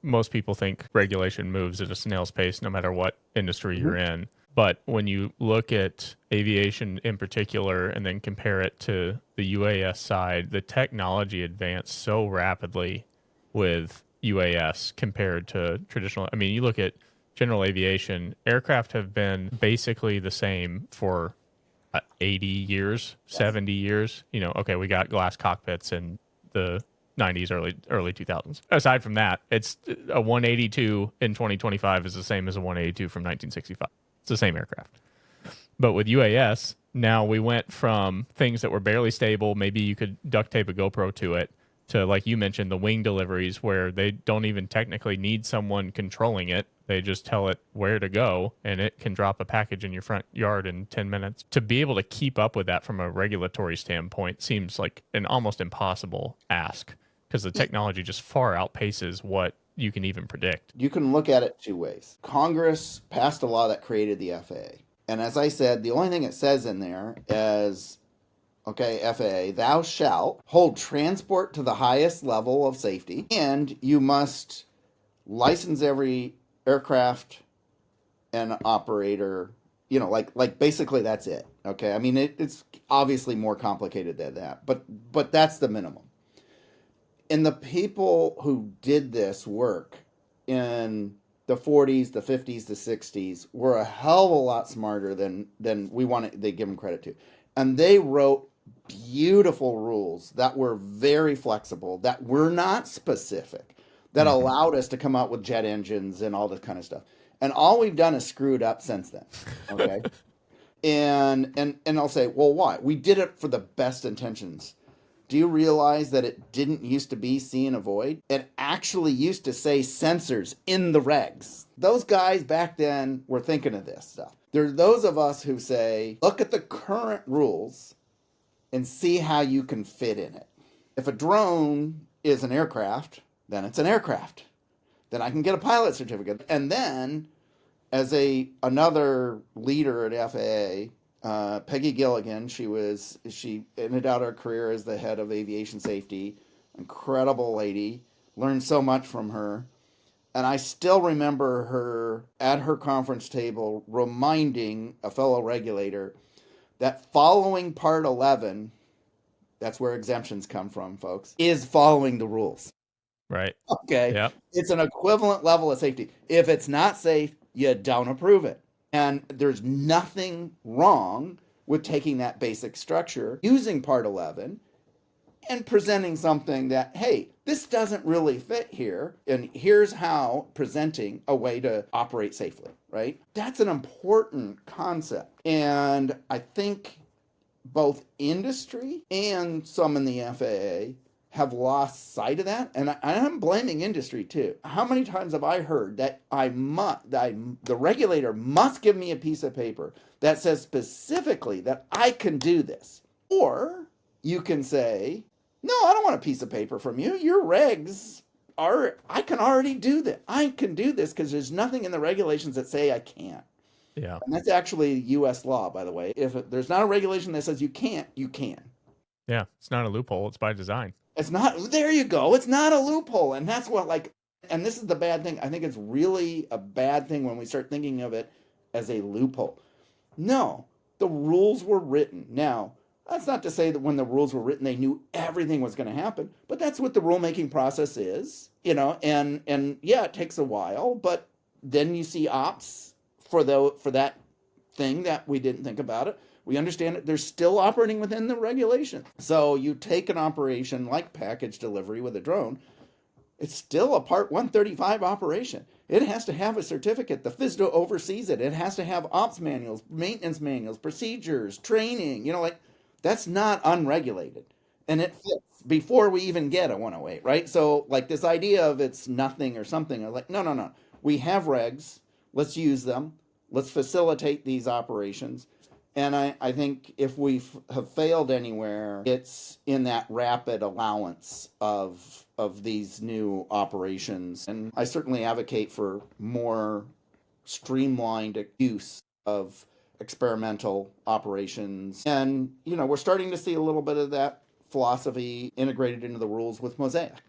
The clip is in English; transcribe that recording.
most people think regulation moves at a snail's pace no matter what industry you're in. But when you look at aviation in particular and then compare it to the UAS side, the technology advanced so rapidly with UAS compared to traditional. I mean, you look at general aviation, aircraft have been basically the same for 80 years, 70 years. Okay, we got glass cockpits in the 90s, early 2000s. Aside from that, it's a 182 in 2025 is the same as a 182 from 1965. It's the same aircraft. But with UAS, now we went from things that were barely stable, maybe you could duct tape a GoPro to it, to, like you mentioned, the wing deliveries where they don't even technically need someone controlling it. They just tell it where to go and it can drop a package in your front yard in 10 minutes. To be able to keep up with that from a regulatory standpoint seems like an almost impossible ask because the technology just far outpaces what you can even predict. You can look at it two ways. Congress passed a law that created the FAA. And as I said, the only thing it says in there is, okay, FAA, thou shalt hold transport to the highest level of safety, and you must license every aircraft and operator. Like basically that's it. Okay, I mean it's obviously more complicated than that, but that's the minimum. And the people who did this work in the 40s, the 50s, the 60s were a hell of a lot smarter than they give them credit to. And they wrote beautiful rules that were very flexible, that were not specific, that allowed us to come out with jet engines and all this kind of stuff. And all we've done is screwed up since then. Okay. and I'll say, well, why? We did it for the best intentions. Do you realize that it didn't used to be see and avoid? It actually used to say sensors in the regs. Those guys back then were thinking of this stuff. There are those of us who say, look at the current rules and see how you can fit in it. If a drone is an aircraft, then it's an aircraft. Then I can get a pilot certificate. And then, as another leader at FAA, Peggy Gilligan, she ended out her career as the head of aviation safety. Incredible lady. Learned so much from her. And I still remember her at her conference table reminding a fellow regulator that following Part 11, that's where exemptions come from, folks, is following the rules. Right. Okay. Yeah. It's an equivalent level of safety. If it's not safe, you don't approve it. And there's nothing wrong with taking that basic structure, using Part 11, and presenting something that, hey, this doesn't really fit here, and here's how, presenting a way to operate safely, right? That's an important concept. And I think both industry and some in the FAA have lost sight of that, and I'm blaming industry too. How many times have I heard that the regulator must give me a piece of paper that says specifically that I can do this? Or you can say, no, I don't want a piece of paper from you. Your regs are, I can already do that. I can do this because there's nothing in the regulations that say I can't. Yeah. And that's actually U.S. law, by the way. If there's not a regulation that says you can't, you can. Yeah. It's not a loophole. It's by design. It's not, there you go. It's not a loophole. And that's what, and this is the bad thing. I think it's really a bad thing when we start thinking of it as a loophole. No, the rules were written. Now, that's not to say that when the rules were written, they knew everything was going to happen, but that's what the rulemaking process is, and yeah, it takes a while, but then you see ops for that thing that we didn't think about it. We understand that they're still operating within the regulation. So you take an operation like package delivery with a drone, it's still a Part 135 operation. It has to have a certificate. The FSDO oversees it. It has to have ops manuals, maintenance manuals, procedures, training, that's not unregulated. And it fits before we even get a 108, right? So this idea of it's nothing or something, I'm like, no. We have regs. Let's use them. Let's facilitate these operations. And I think if we have failed anywhere, it's in that rapid allowance of these new operations. And I certainly advocate for more streamlined use of experimental operations. And, we're starting to see a little bit of that philosophy integrated into the rules with Mosaic.